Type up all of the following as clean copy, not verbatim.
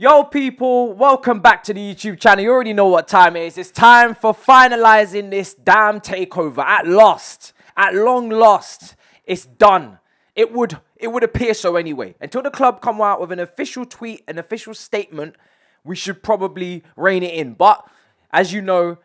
Yo people, welcome back to the YouTube channel. You already know what time it is. It's time for finalizing this damn takeover. At long last, it's done. It would appear so anyway. Until the club come out with an official tweet, an official statement, we should probably rein it in. But as you know,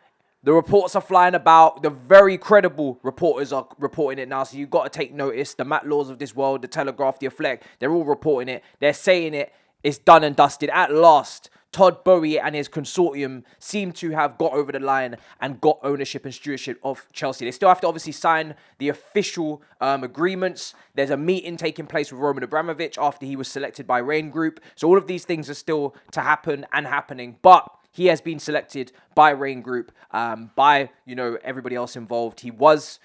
the reports are flying about. The very credible reporters are reporting it now. So you've got to take notice. The Matt Laws of this world, the Telegraph, the Affleck, they're all reporting it. They're saying it. It's done and dusted. At last, Todd Boehly and his consortium seem to have got over the line and got ownership and stewardship of Chelsea. They still have to obviously sign the official agreements. There's a meeting taking place with Roman Abramovich after he was selected by Rain Group. So all of these things are still to happen and happening. But he has been selected by Rain Group, by, everybody else involved. He was,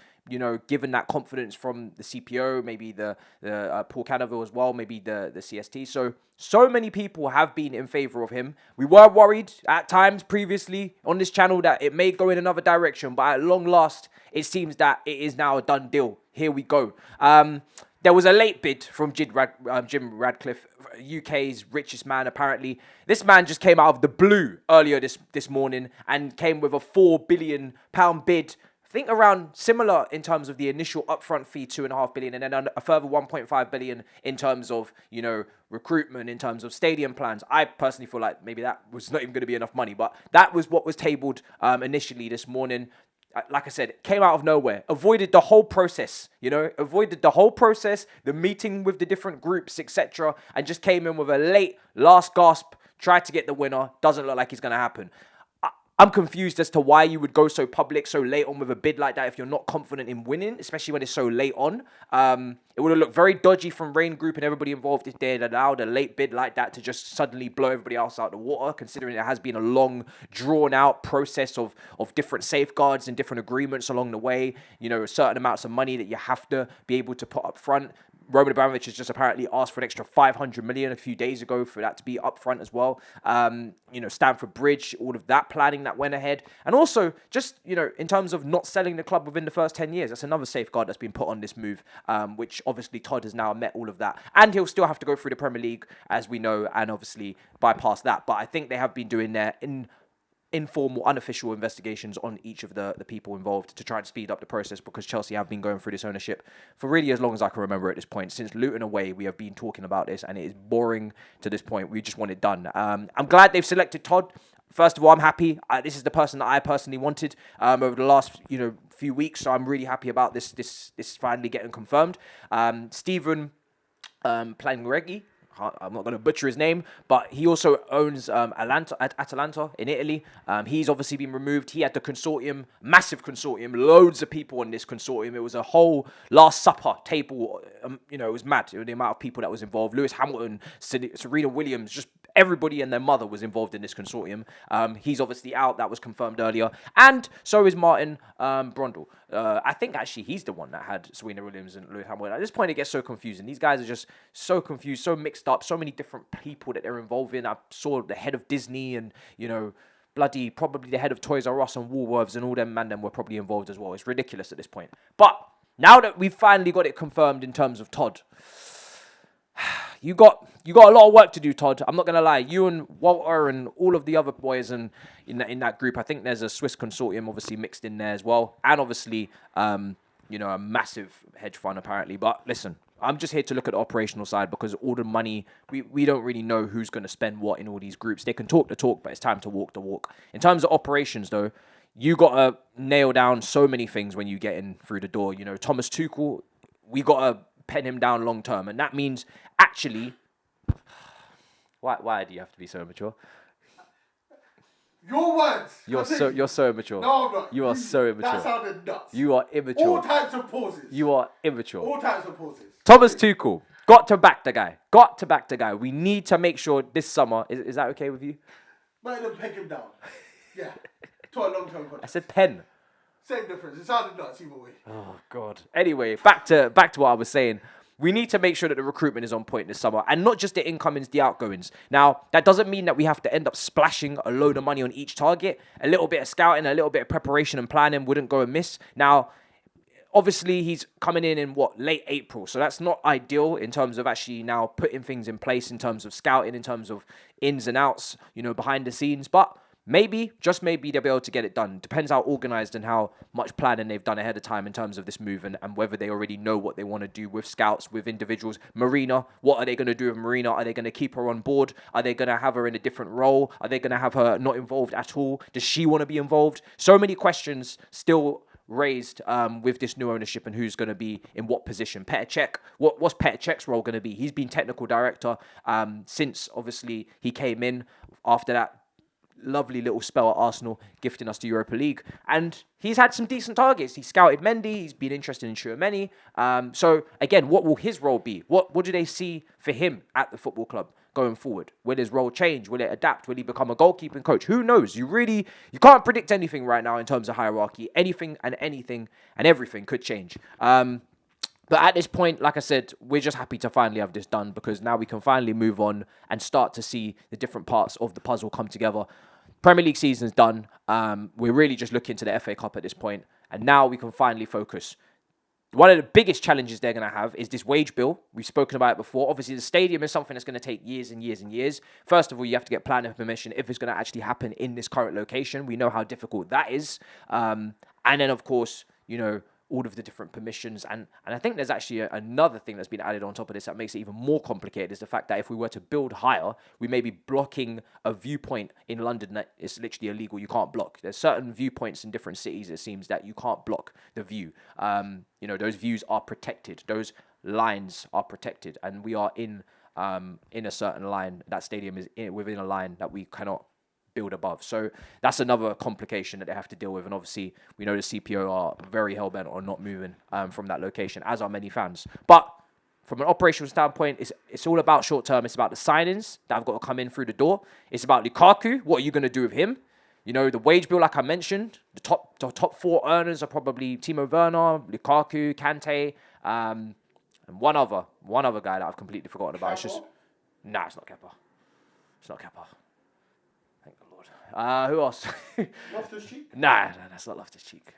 given that confidence from the CPO, maybe the Paul Canaville as well, maybe the CST. So many people have been in favor of him. We were worried at times previously on this channel that it may go in another direction, but at long last, it seems that it is now a done deal. Here we go. There was a late bid from Jim Radcliffe, UK's richest man, apparently. This man just came out of the blue earlier this morning and came with a £4 billion bid. I think around similar in terms of the initial upfront fee, $2.5 billion, and then a further $1.5 billion in terms of, recruitment, in terms of stadium plans. I personally feel like maybe that was not even going to be enough money, but that was what was tabled initially this morning. Like I said, it came out of nowhere, avoided the whole process, the meeting with the different groups, etc., and just came in with a late last gasp, tried to get the winner. Doesn't look like it's going to happen. I'm confused as to why you would go so public so late on with a bid like that if you're not confident in winning, especially when it's so late on. It would have looked very dodgy from Rain Group and everybody involved if they had allowed a late bid like that to just suddenly blow everybody else out the water, considering it has been a long, drawn-out process of different safeguards and different agreements along the way. Certain amounts of money that you have to be able to put up front. Roman Abramovich has just apparently asked for an extra $500 million a few days ago for that to be upfront as well. Stamford Bridge, all of that planning that went ahead. And also, just, in terms of not selling the club within the first 10 years, that's another safeguard that's been put on this move, which obviously Todd has now met all of that. And he'll still have to go through the Premier League, as we know, and obviously bypass that. But I think they have been doing their informal, unofficial investigations on each of the people involved to try and speed up the process, because Chelsea have been going through this ownership for really as long as I can remember at this point. Since Luton away, we have been talking about this, and it is boring to this point. We just want it done. I'm glad they've selected Todd. First of all, I'm happy. This is the person that I personally wanted over the last few weeks, so I'm really happy about this finally getting confirmed. Stephen Plangreggi, I'm not going to butcher his name, but he also owns Atalanta in Italy. He's obviously been removed. He had the consortium, massive consortium, loads of people on this consortium. It was a whole Last Supper table. It was mad, the amount of people that was involved. Lewis Hamilton, Serena Williams, just everybody and their mother was involved in this consortium. He's obviously out. That was confirmed earlier. And so is Martin Brundle. I think actually he's the one that had Serena Williams and Lewis Hamilton. At this point, it gets so confusing. These guys are just so confused, so mixed up, so many different people that they're involved in. I saw the head of Disney and, probably the head of Toys R Us and Woolworths and all them were probably involved as well. It's ridiculous at this point. But now that we've finally got it confirmed in terms of Todd, you got a lot of work to do, Todd. I'm not going to lie. You and Walter and all of the other boys in that group, I think there's a Swiss consortium obviously mixed in there as well. And obviously, a massive hedge fund apparently. But listen, I'm just here to look at the operational side, because all the money, we don't really know who's going to spend what in all these groups. They can talk the talk, but it's time to walk the walk. In terms of operations, though, you got to nail down so many things when you get in through the door. Thomas Tuchel, we got to pen him down long term. And that means actually... Why do you have to be so immature? Your words. You're so immature. No, I'm not. You are so immature. That sounded nuts. You are immature. All types of pauses. You are immature. All types of pauses. Thomas Tuchel, got to back the guy. We need to make sure this summer, is that okay with you? Better than peg him down. Yeah. To a long-term contract. I said pen. Same difference. It sounded nuts either way. Oh, God. Anyway, back to what I was saying. We need to make sure that the recruitment is on point this summer, and not just the incomings, the outgoings. Now, that doesn't mean that we have to end up splashing a load of money on each target. A little bit of scouting, a little bit of preparation and planning wouldn't go amiss. Now, obviously he's coming in late April, so that's not ideal in terms of actually now putting things in place in terms of scouting, in terms of ins and outs, behind the scenes. But maybe, just maybe, they'll be able to get it done. Depends how organised and how much planning they've done ahead of time in terms of this move, and whether they already know what they want to do with scouts, with individuals. Marina, what are they going to do with Marina? Are they going to keep her on board? Are they going to have her in a different role? Are they going to have her not involved at all? Does she want to be involved? So many questions still raised with this new ownership and who's going to be in what position. Petr Cech, what's Petr Cech's role going to be? He's been technical director since, obviously, he came in after that lovely little spell at Arsenal, gifting us the Europa League. And he's had some decent targets. He scouted Mendy. He's been interested in Tchouameni. So, again, what will his role be? What do they see for him at the football club going forward? Will his role change? Will it adapt? Will he become a goalkeeping coach? Who knows? You can't predict anything right now in terms of hierarchy. Anything and everything could change. But at this point, like I said, we're just happy to finally have this done, because now we can finally move on and start to see the different parts of the puzzle come together. Premier League season's done. We're really just looking to the FA Cup at this point, and now we can finally focus. One of the biggest challenges they're going to have is this wage bill. We've spoken about it before. Obviously, the stadium is something that's going to take years and years and years. First of all, you have to get planning permission if it's going to actually happen in this current location. We know how difficult that is. And then, of course, all of the different permissions. And I think there's actually another thing that's been added on top of this that makes it even more complicated, is the fact that if we were to build higher, we may be blocking a viewpoint in London that is literally illegal. You can't block. There's certain viewpoints in different cities, it seems, that you can't block the view. Those views are protected. Those lines are protected. And we are in a certain line. That stadium is within a line that we cannot build above. So that's another complication that they have to deal with. And obviously, we know the CPO are very hell-bent on not moving from that location, as are many fans. But from an operational standpoint, it's all about short-term. It's about the signings that have got to come in through the door. It's about Lukaku. What are you going to do with him? The wage bill, like I mentioned, the top four earners are probably Timo Werner, Lukaku, Kante, and one other guy that I've completely forgotten about. It's just, it's not Kepa. It's not Kepa. Thank the Lord. Who else? Loftus-Cheek? Nah, that's not Loftus-Cheek.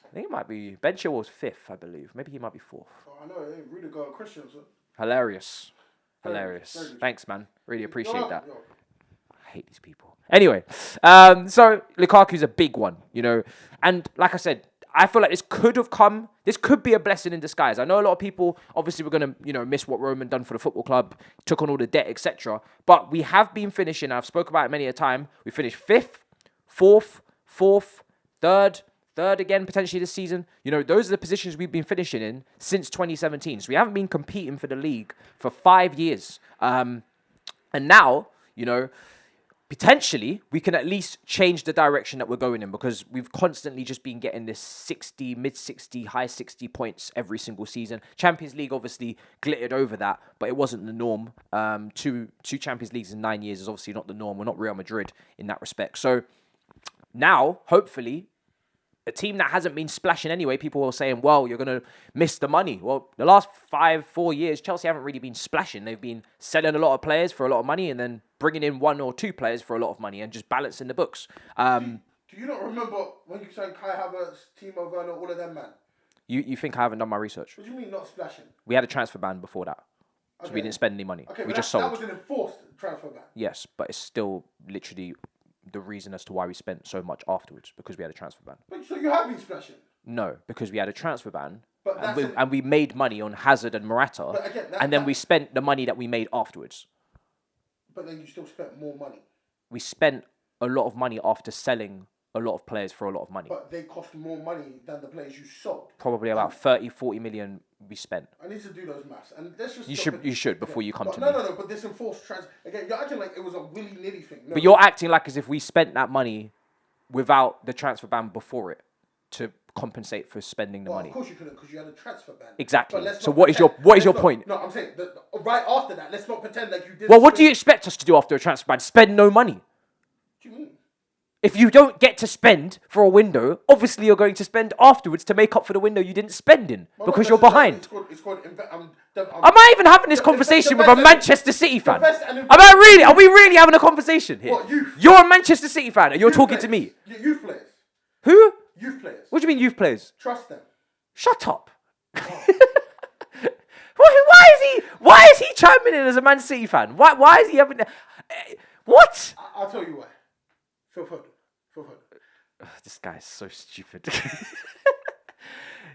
I think it might be Ben Chilwell's fifth, I believe. Maybe he might be fourth. Oh, I know. Rudiger Christensen. Hilarious. Very Thanks, man. Really appreciate that. Yo. I hate these people. Anyway, so Lukaku's a big one, and like I said, I feel like this could be a blessing in disguise. I know a lot of people, obviously, we're going to, miss what Roman done for the football club, took on all the debt, etc. But we have been finishing, I've spoken about it many a time, we finished 5th, 4th, 3rd again, potentially this season. Those are the positions we've been finishing in since 2017. So we haven't been competing for the league for 5 years. And now, potentially, we can at least change the direction that we're going in, because we've constantly just been getting this 60, mid-60, high 60 points every single season. Champions League obviously glittered over that, but it wasn't the norm. Two Champions Leagues in 9 years is obviously not the norm. We're not Real Madrid in that respect. So now, hopefully, a team that hasn't been splashing anyway, people are saying, well, you're going to miss the money. Well, the last 4 years, Chelsea haven't really been splashing. They've been selling a lot of players for a lot of money and then bringing in 1 or 2 players for a lot of money and just balancing the books. Do you not remember when you signed Kai Havertz, Timo Werner, all of them, man? You think I haven't done my research? What do you mean not splashing? We had a transfer ban before that. So we didn't spend any money. Okay, we just sold. That was an enforced transfer ban. Yes, but it's still literally the reason as to why we spent so much afterwards, because we had a transfer ban. But, so you have been splashing? No, because we had a transfer ban, but and we made money on Hazard and Morata, and then we spent the money that we made afterwards. But then you still spent more money. We spent a lot of money after selling a lot of players for a lot of money. But they cost more money than the players you sold. Probably about 30, 40 million we spent. I need to do those maths. And let's just you should before you come to me. No, but this enforced again, you're acting like it was a willy-nilly thing. No. But you're acting like as if we spent that money without the transfer ban before it to compensate for spending the money. Of course you couldn't, because you had a transfer ban. Exactly. So what is your point? No, I'm saying that right after that, let's not pretend like you did. Well, what do you expect us to do after a transfer ban? Spend no money. What do you mean? If you don't get to spend for a window, obviously you're going to spend afterwards to make up for the window you didn't spend in, because you're behind. Am I even having this conversation with a Manchester City fan? Are we really having a conversation here? What, youth? You're a Manchester City fan and you're talking to me. Youth players. Who? Youth players. What do you mean youth players? Trust them. Shut up. Why is he chiming in as a Man City fan? Why is he having... What? I'll tell you why. Phil Foden. This guy is so stupid.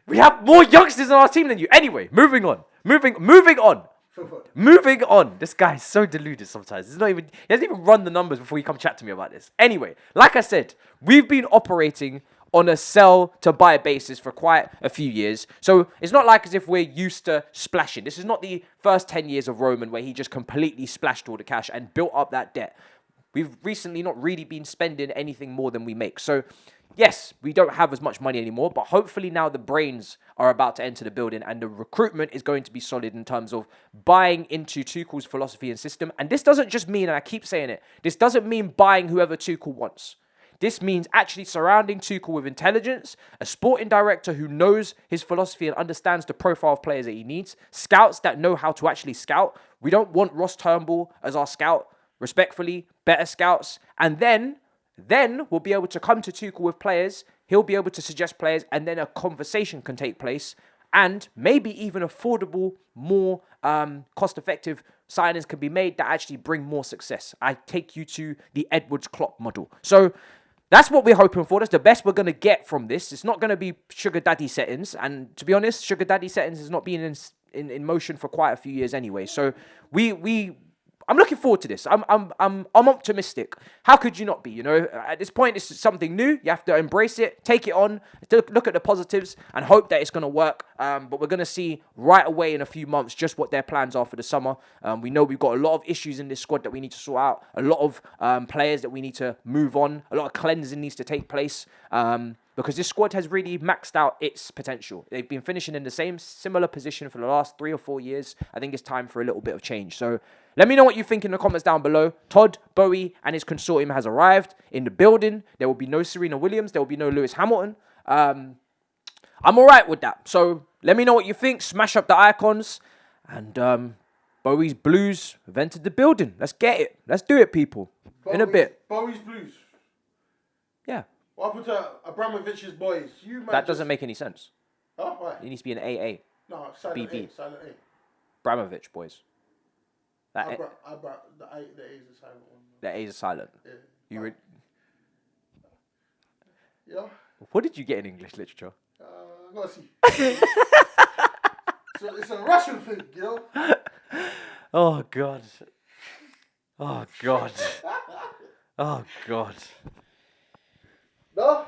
We have more youngsters on our team than you. Anyway, moving on. Moving on. Moving on. This guy is so deluded sometimes. He hasn't even run the numbers before he come chat to me about this. Anyway, like I said, we've been operating on a sell to buy basis for quite a few years. So it's not like as if we're used to splashing. This is not the first 10 years of Roman where he just completely splashed all the cash and built up that debt. We've recently not really been spending anything more than we make. So yes, we don't have as much money anymore, but hopefully now the brains are about to enter the building and the recruitment is going to be solid in terms of buying into Tuchel's philosophy and system. And this doesn't just mean, and I keep saying it, this doesn't mean buying whoever Tuchel wants. This means actually surrounding Tuchel with intelligence, a sporting director who knows his philosophy and understands the profile of players that he needs, scouts that know how to actually scout. We don't want Ross Turnbull as our scout, respectfully, better scouts. And then we'll be able to come to Tuchel with players, he'll be able to suggest players, and then a conversation can take place, and maybe even affordable, more cost-effective signings can be made that actually bring more success. I take you to the Edwards-Klopp model. So that's what we're hoping for. That's the best we're going to get from this. It's not going to be sugar daddy settings. And to be honest, sugar daddy settings has not been in motion for quite a few years anyway. So I'm looking forward to this. I'm optimistic. How could you not be? You know, at this point, it's something new. You have to embrace it, take it on, look at the positives, and hope that it's going to work. But we're going to see right away in a few months just what their plans are for the summer. We know we've got a lot of issues in this squad that we need to sort out. A lot of players that we need to move on. A lot of cleansing needs to take place. Because this squad has really maxed out its potential. They've been finishing in the similar position for the last 3 or 4 years. I think it's time for a little bit of change. So let me know what you think in the comments down below. Todd, Boehly, and his consortium has arrived in the building. There will be no Serena Williams. There will be no Lewis Hamilton. I'm all right with that. So let me know what you think. Smash up the icons. And Bowie's Blues have entered the building. Let's get it. Let's do it, people. In a bit. Bowie's Blues. Yeah. What happened to Abramovich's boys? That doesn't make any sense. Oh, why? It needs to be an AA. No, silent BB. A. Silent A. Abramovich boys. The A's a silent one. The A's are silent. Yeah. Yeah. What did you get in English literature? I gotta see. So it's a Russian thing, you know? Oh, God. Oh, God. Oh, God. No?